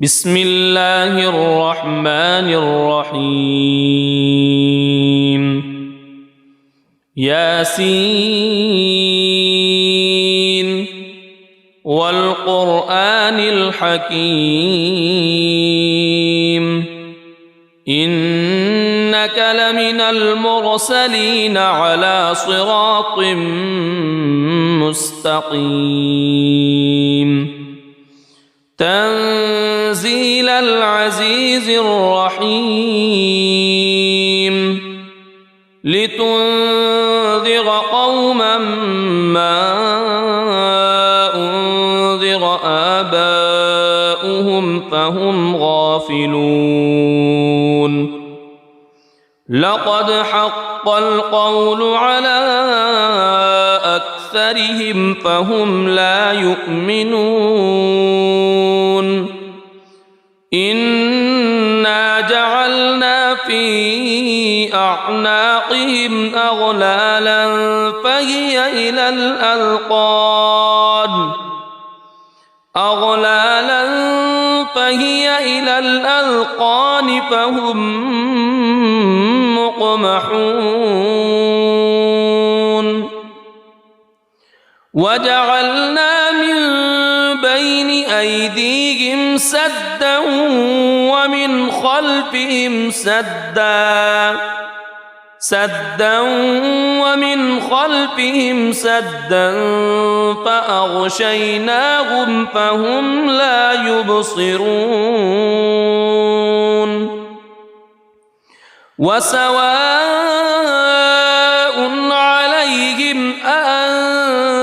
بسم الله الرحمن الرحيم ياسين والقرآن الحكيم إنك لمن المرسلين على صراط مستقيم تنزيل العزيز الرحيم لتنذر قوما ما أنذر آباؤهم فهم غافلون لقد حق القول على أكثرهم فهم لا يؤمنون إنا جعلنا في أعناقهم أغلالا فهي إلى الأذقان فهم مقمحون وجعلنا من بين أيديهم سدا ومن خلفهم سدا فأغشيناهم فهم لا يبصرون وسواء عليهم أأنذرتهم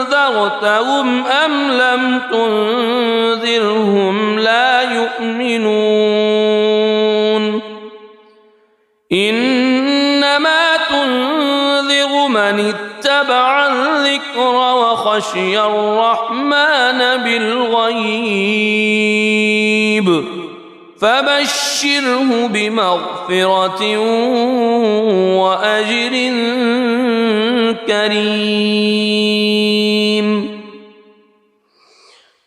أم لم تنذرهم لا يؤمنون إنما تنذر من اتبع الذكر وخشي الرحمن بالغيب فبشره بمغفرة وأجر كريم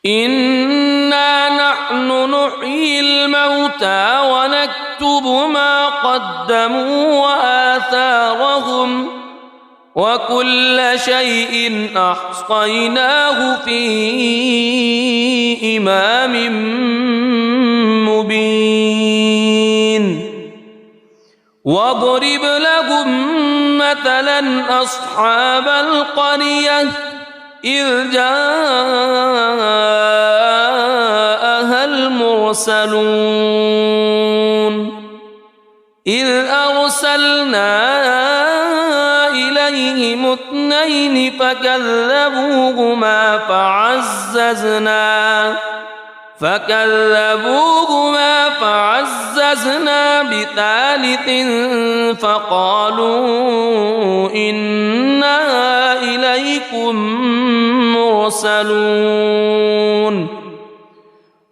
إنا نحن نحيي الموتى ونكتب ما قدموا وآثارهم وكل شيء أحصيناه في إمام مبين واضرب لهم مثلا أصحاب القرية إذ جاءها المرسلون إذ أرسلنا إليهم اثنين فكذبوهما فعززنا بثالث فقالوا إنا إليكم مرسلون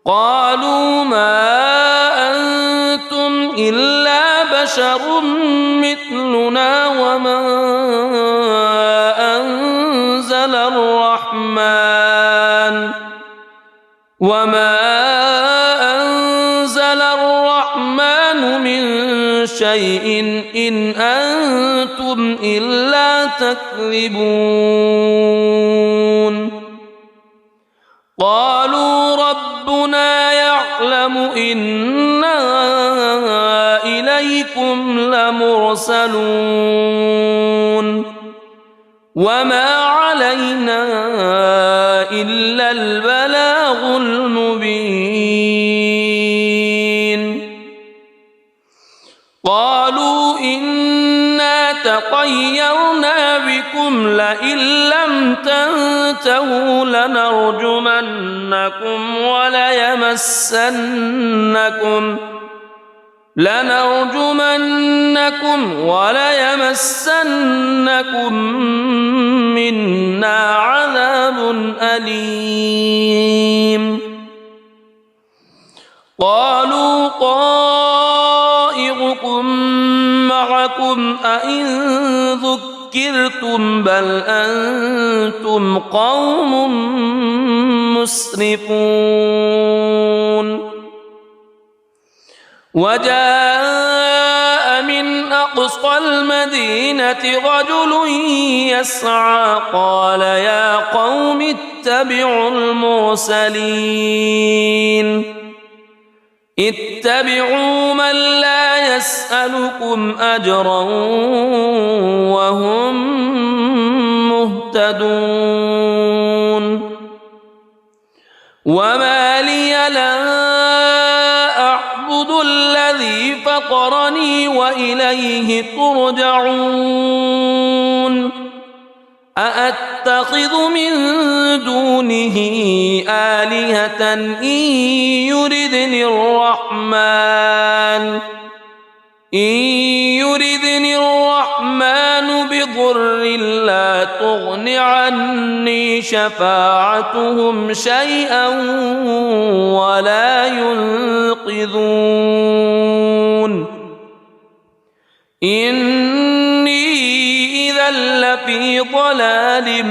قالوا ما أنتم إلا بشر مثلنا وما أنزل الرحمن من شيء إن أنتم إلا تكذبون قالوا ربنا يعلم إنا إليكم لمرسلون وما علينا إلا البلاغ المبين قالوا إنا تطيرنا بكم لئن لم تنتهوا لنرجمنكم وليمسنكم منا عذاب أليم قالوا طائركم معكم أئن ذكرتم بل أنتم قوم مسرفون وجاء من أقصى المدينة رجل يسعى قال يا قوم اتبعوا المرسلين اتبعوا من لا يسألكم أجرا وهم مهتدون وما لي لا أعبد الذي فطرني وإليه ترجعون أأتخذ من دونه آلهة إن يردني الرحمن بضر لا تغن عني شفاعتهم شيئا ولا ينقذون إني إذا لفي ضلال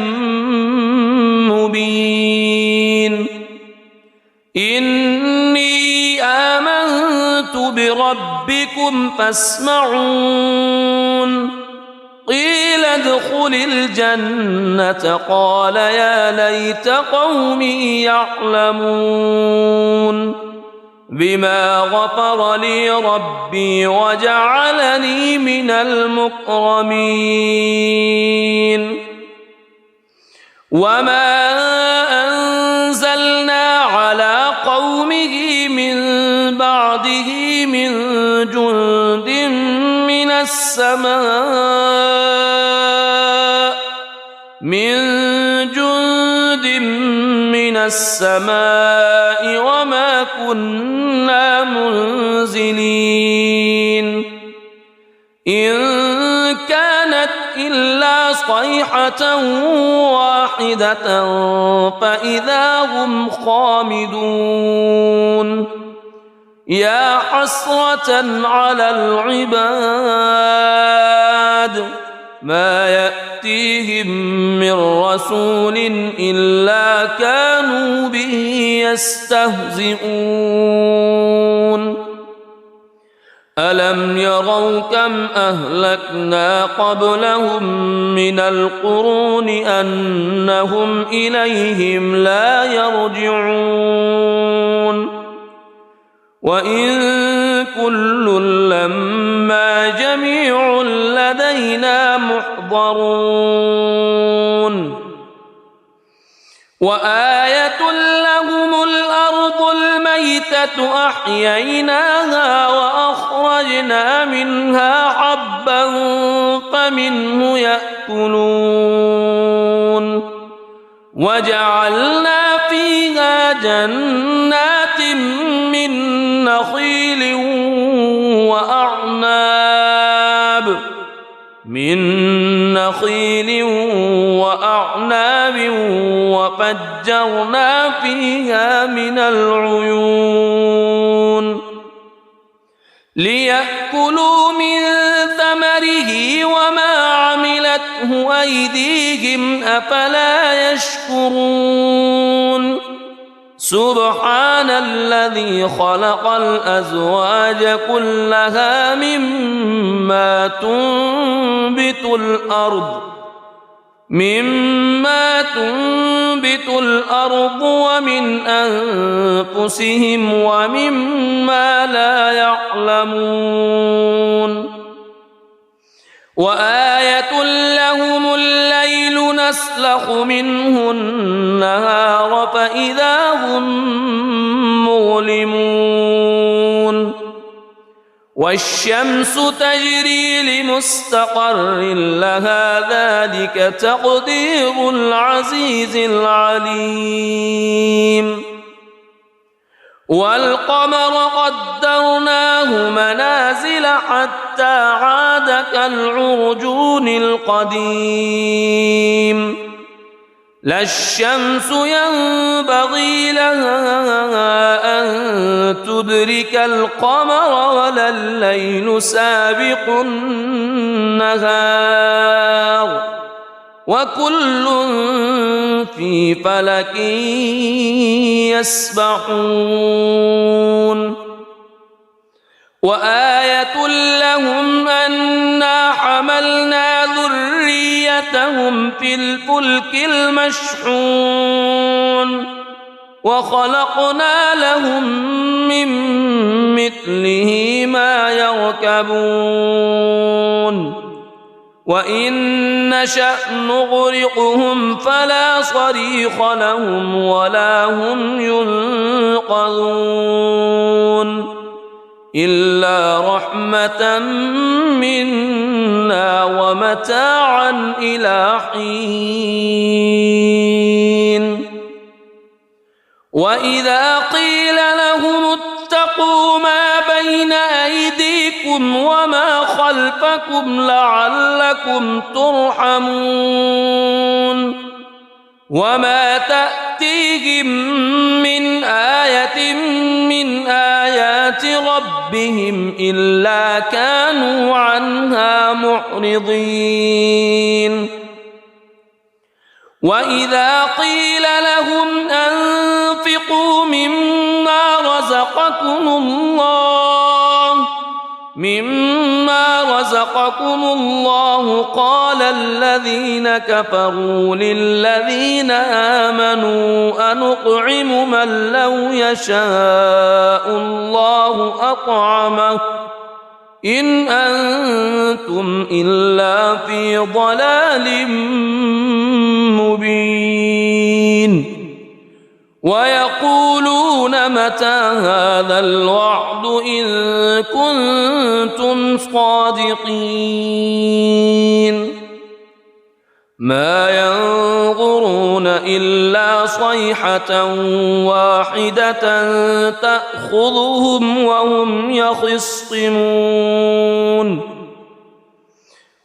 مبين إني آمنت بربكم فاسمعون قيل ادخل الجنة قال يا ليت قومي يعلمون بما غفر لي ربي وجعلني من المكرمين وما أنزلنا على قومه من بعده من جند من السماء وما كنا منزلين إن كانت إلا صيحة واحدة فإذا هم خامدون يا حسرة على العباد ما يأتيهم من رسول إلا كانوا به يستهزئون ألم يروا كم أهلكنا قبلهم من القرون أنهم إليهم لا يرجعون وإن كل لما جميع لدينا محضرون وآية لهم الأرض الميتة أحييناها وأخرجنا منها حبا فمنه يأكلون وجعلنا فيها جنات من نخيل وأعناب وفجرنا فيها من العيون ليأكلوا من ثمره وما عملته أيديهم أفلا يشكرون سبحان الذي خلق الأزواج كلها مما تنبت الأرض ومن أنفسهم ومما لا يعلمون وآية لهم الليل نسلخ منه النهار فإذا هم مظلمون والشمس تجري لمستقر لها ذلك تقدير العزيز العليم والقمر قدرناه منازل حتى عاد كالعرجون القديم لا الشمس ينبغي لها أن تدرك القمر ولا الليل سابق النهار وكل في فلك يسبحون وآية لهم أنا حملنا ذريتهم في الفلك المشحون وخلقنا لهم من مثله ما يركبون وإن نشأ نغرقهم فلا صريخ لهم ولا هم ينقذون إلا رحمة منا ومتاعا إلى حين وإذا قيل لهم اتقوا ما بين أيديكم وما خلفكم لعلكم ترحمون وما تأتيهم من آية من آيات ربهم إلا كانوا عنها معرضين وإذا قيل لهم أنفقوا مما رزقكم الله قال الذين كفروا للذين آمنوا أنطعم من لو يشاء الله أطعمه إن أنتم إلا في ضلال مبين ويقولون متى هذا الوعد إن كنتم صادقين ما ينظرون إلا صيحة واحدة تأخذهم وهم يخصمون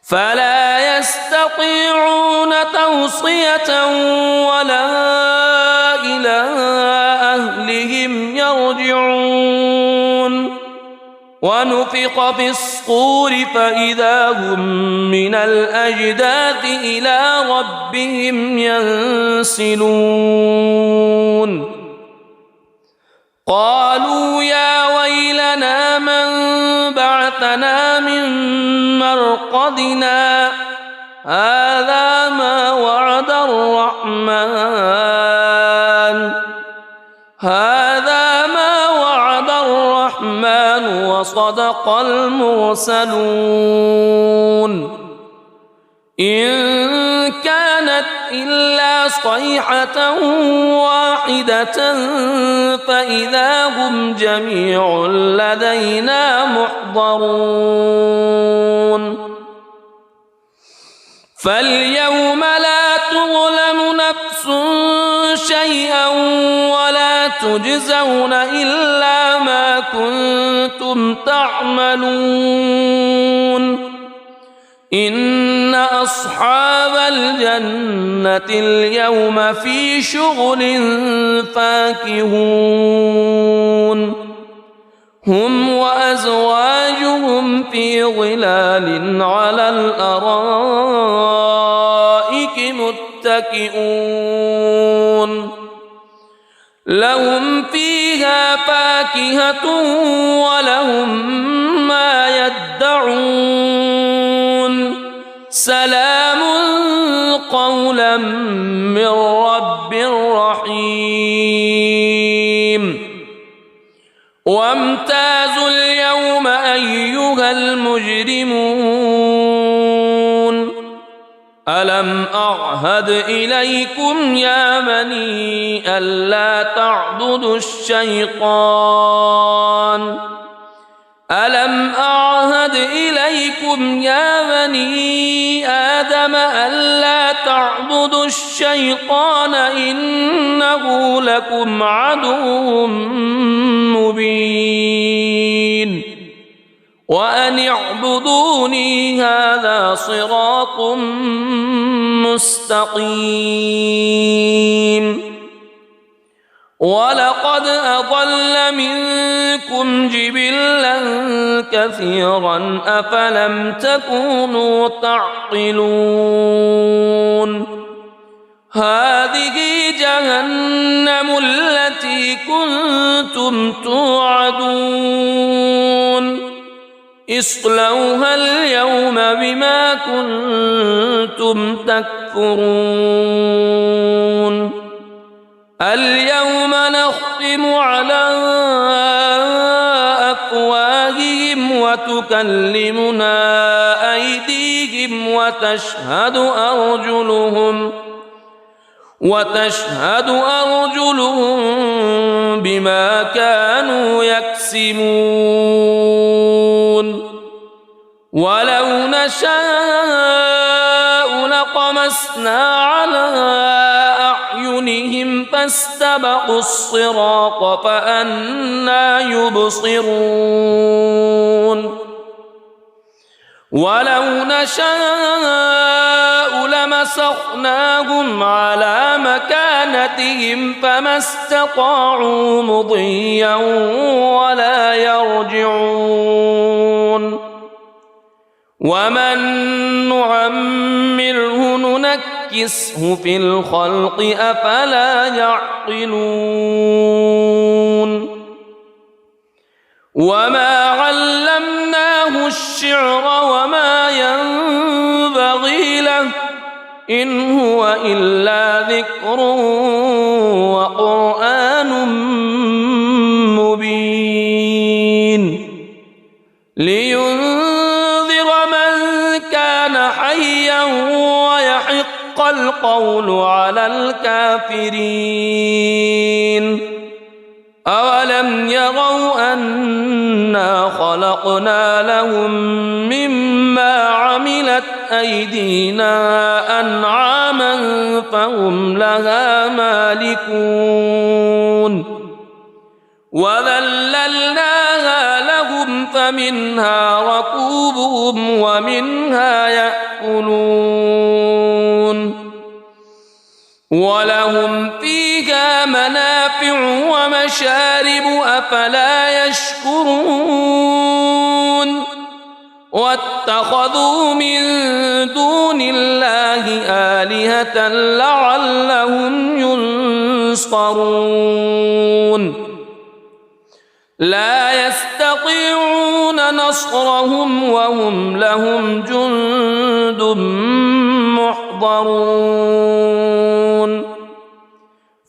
فلا يستطيعون توصية ولا إلى أهلهم يرجعون ونفخ في الصور فإذا هم من الأجداث إلى ربهم ينسلون قالوا يا ويلنا من بعثنا من مرقدنا هذا ما وعد الرحمن وصدق المرسلون إن كانت إلا صيحة واحدة فإذا هم جميع لدينا محضرون فاليوم لا تظلم نفس شيئا ولا تجزون إلا ما كنتم تعملون إن أصحاب الجنة اليوم في شغل فاكهون هم وأزواجهم في ظلال على الأرائك متكئون لهم فيها فاكهة ولهم ما يدعون سلام قولا من رب رحيم وامتازوا اليوم أيها المجرمون ألم أعهد إليكم يا بني ألا تعبدوا الشيطان ألم أعهد إليكم يا بني آدم ألا تعبدوا الشيطان إنه لكم عدو مبين وأن اعبدوني هذا صراط مستقيم ولقد أضل منكم جبلا كثيرا أفلم تكونوا تعقلون هذه جهنم التي كنتم توعدون اصلوها اليوم بما كنتم تكفرون اليوم نختم على أفواههم وتكلمنا أيديهم وتشهد أرجلهم بما كانوا يكسبون ولو نشاء لطمسنا على أعينهم فاستبقوا الصراط فأنى يبصرون ولو نشاء لمسخناهم على مكانتهم فما استطاعوا مضيا ولا يرجعون ومن نعمره ننكسه في الخلق أفلا يعقلون وما علمناه الشعر وما ينبغي له إن هو إلا ذكر وقرآن مبين لينذر من كان حيا ويحق القول على الكافرين أولم يروا أنا خلقنا لهم مما عملت أيدينا أنعاما فهم لها مالكون وذللناها لهم فمنها ركوبهم ومنها يأكلون ولهم فيها منافع ومشارب أفلا يشكرون واتخذوا من دون الله آلهة لعلهم ينصرون لا يستطيعون نصرهم وهم لهم جند محضرون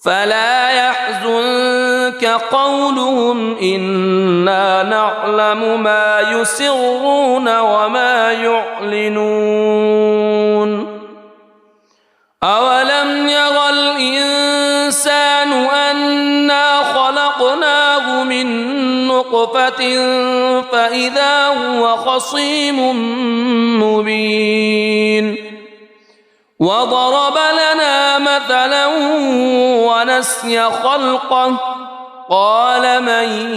فلا يحزنك قولهم إنا نعلم ما يسرون وما يعلنون أولم يرى الإنسان أنا خلقناه من نطفة فإذا هو خصيم مبين وضرب لنا مثلا ونسي خلقه قال من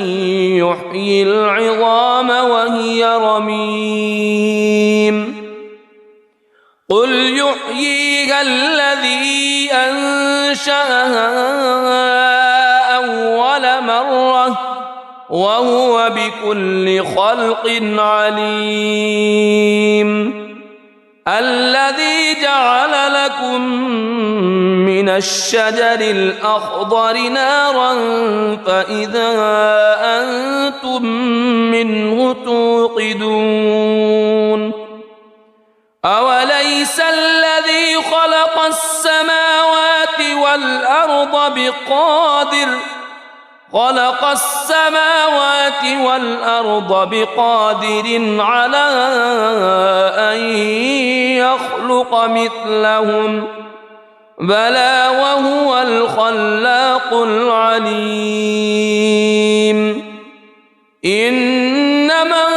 يحيي العظام وهي رميم قل يحييها الذي أنشأها أول مرة وهو بكل خلق عليم الذي جعل لكم من الشجر الأخضر نارا فإذا أنتم منه توقدون أوليس الذي خلق السماوات والأرض بقادر على أن يخلق مثلهم بلى وهو الخلاق العليم إنما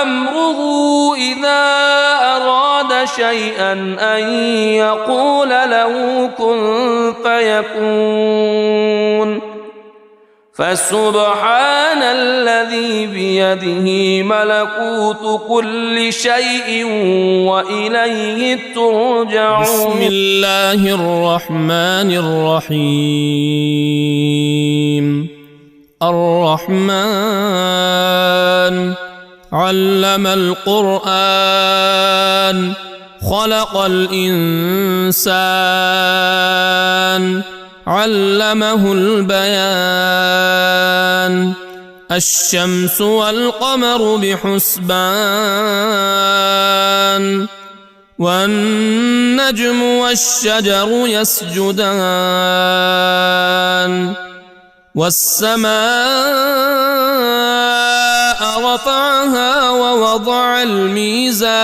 أمره إذا أراد شيئا أن يقول له كن فيكون فسبحان الذي بيده ملكوت كل شيء وإليه ترجعون بسم الله الرحمن الرحيم الرحمن علم القرآن خلق الإنسان علمه البيان الشمس والقمر بحسبان والنجم والشجر يسجدان والسماء رفعها ووضع الميزان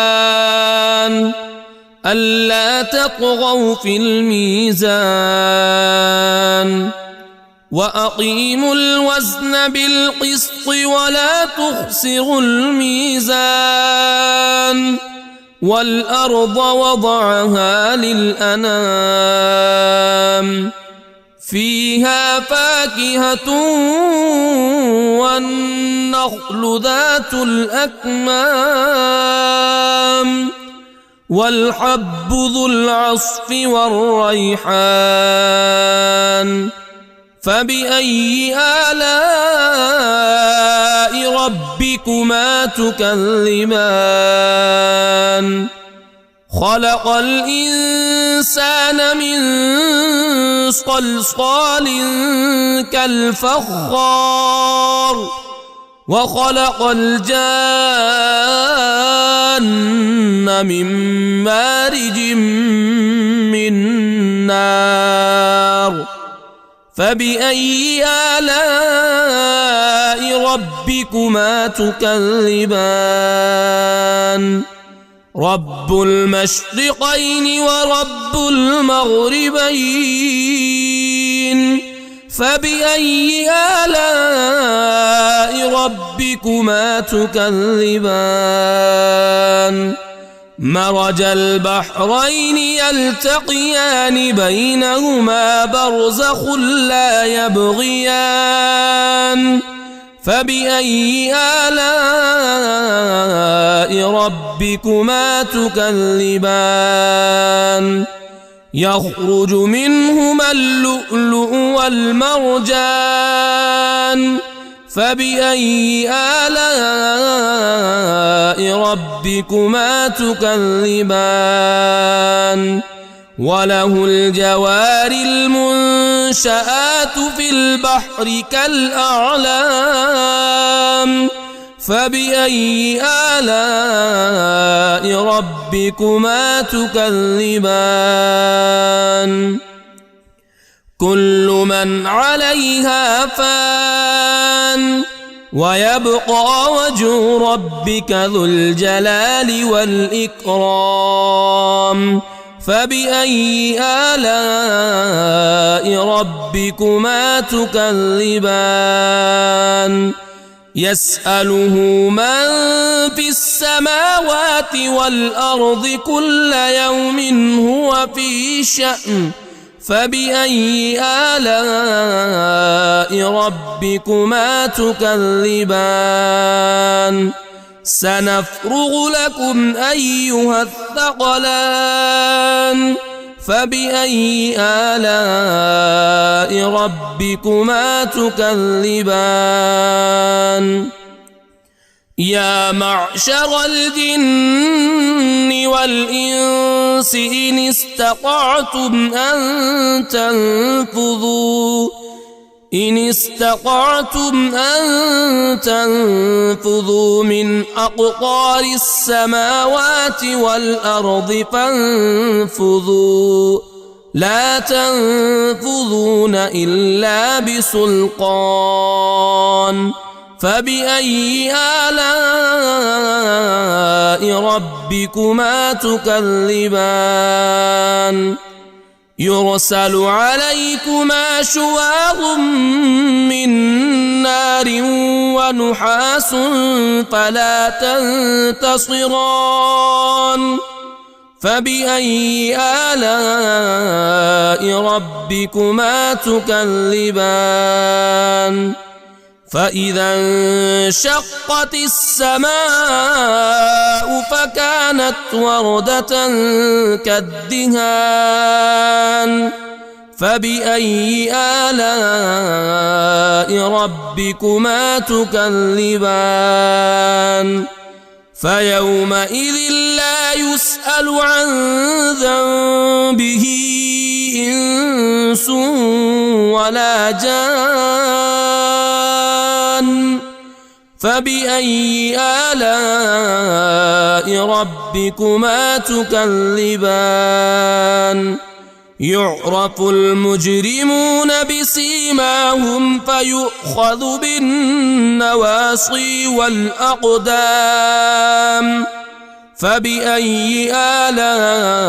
ألا تطغوا في الميزان وأقيموا الوزن بالقسط ولا تخسروا الميزان والأرض وضعها للأنام فيها فاكهة والنخل ذات الأكمام والحب ذو العصف والريحان فبأي آلاء ربكما تكذبان خلق الإنسان من صلصال كالفخار وخلق الجان من مارج من نار فبأي آلاء ربكما تكذبان رب المشرقين ورب المغربين فبأي آلاء ربكما تكذبان مرج البحرين يلتقيان بينهما برزخ لا يبغيان فبأي آلاء ربكما تكذبان يخرج منهما اللؤلؤ والمرجان فبأي آلاء ربكما تكذبان وله الجوار المنشآت في البحر كالأعلام فبأي آلاء ربكما تكذبان كل من عليها فان ويبقى وجه ربك ذو الجلال والإكرام فبأي آلاء ربكما تكذبان يسأله من في السماوات والأرض كل يوم هو في شأن فبأي آلاء ربكما تكذبان سنفرغ لكم أيها الثقلان فبأي آلاء ربكما تكذبان يا معشر الجن والإنس إن استطعتم أن تنفذوا من أقطار السماوات والأرض فانفذوا لا تنفذون إلا بسلطان فبأي آلاء ربكما تكذبان يرسل عليكما شواظ من نار ونحاس فلا تنتصران فبأي آلاء ربكما تكذبان فإذا انشقت السماء فكانت وردة كالدهان فبأي آلاء ربكما تكذبان فيومئذ لا يسأل عن ذنبه إنس ولا جان فبأي آلاء ربكما تكذبان يعرف المجرمون بسيماهم فيؤخذ بالنواصي والأقدام فبأي آلاء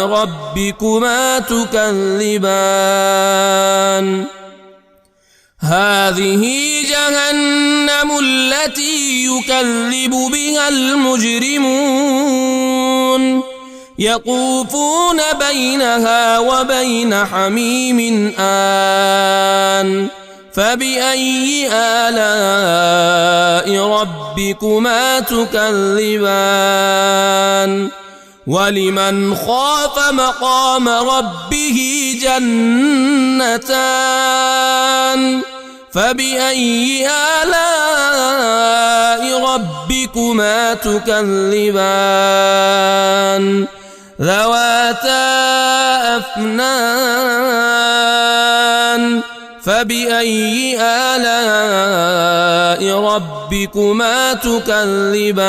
ربكما تكذبان هذه جهنم التي يكذب بها المجرمون يطوفون بينها وبين حميم آن فبأي آلاء ربكما تكذبان ولمن خاف مقام ربه جنتان فبأي آلاء ربكما تكذبان ذواتا أفنان فبأي آلاء ربكما تكذبان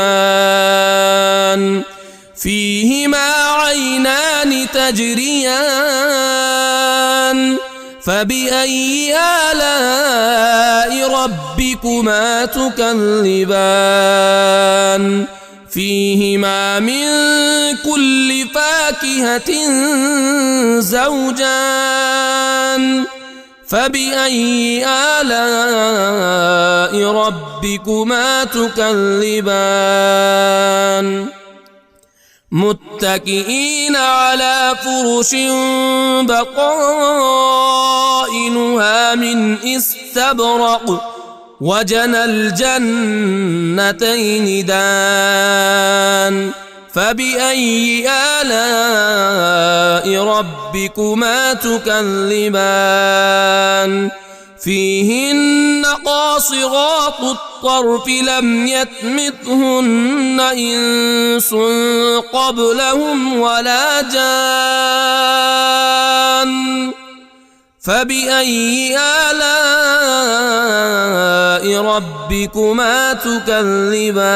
فيهما عينان تجريان فبأي آلاء ربكما تكذبان فيهما من كل فاكهة زوجان فبأي آلاء ربكما تكذبان متكئين على فرش بطائنها من استبرق وجنى الجنتين دان فبأي آلاء ربكما تكذبان فيهن قاصرات الطرف لم يطمثهن إنس قبلهم ولا جان فبأي آلاء ربكما تكذبان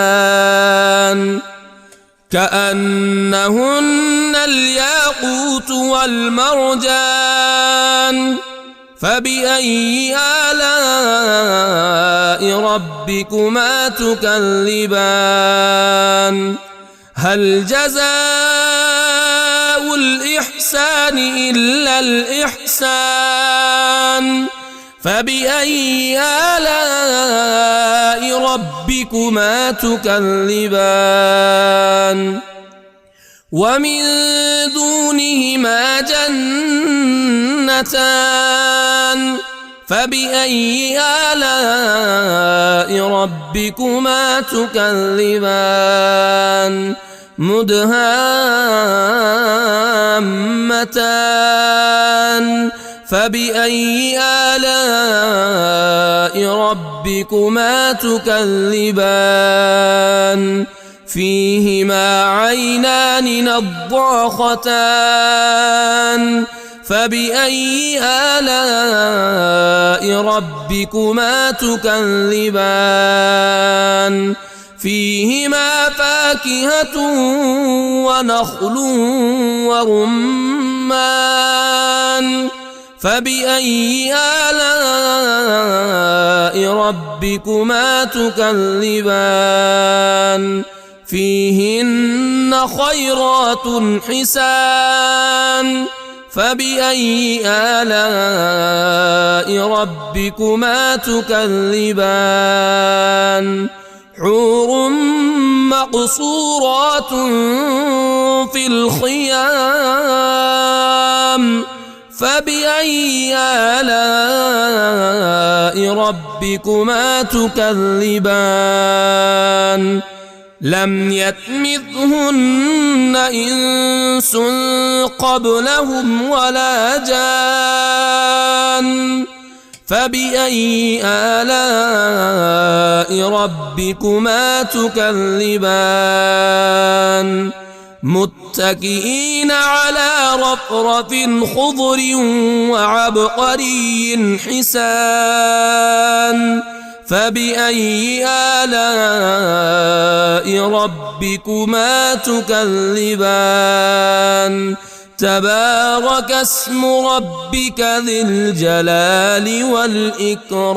كأنهن الياقوت والمرجان فبأي آلاء ربكما تكذبان هل جزاء الإحسان إلا الإحسان فبأي آلاء ربكما تكذبان ومن دونهما جنتان فبأي آلاء ربكما تكذبان مدهامتان فبأي آلاء ربكما تكذبان فيهما عينان نضاختان فبأي آلاء ربكما تكذبان فيهما فاكهة ونخل ورمان فبأي آلاء ربكما تكذبان فيهن خيرات حسان فبأي آلاء ربكما تكذبان حور مقصورات في الخيام فبأي آلاء ربكما تكذبان لم يطمثهن إنس قبلهم ولا جان فبأي آلاء ربكما تكذبان متكئين على رفرف خضر وعبقري حسان فبأي آلاء ربكما تكذبان تبارك اسم ربك ذي الجلال والإكرام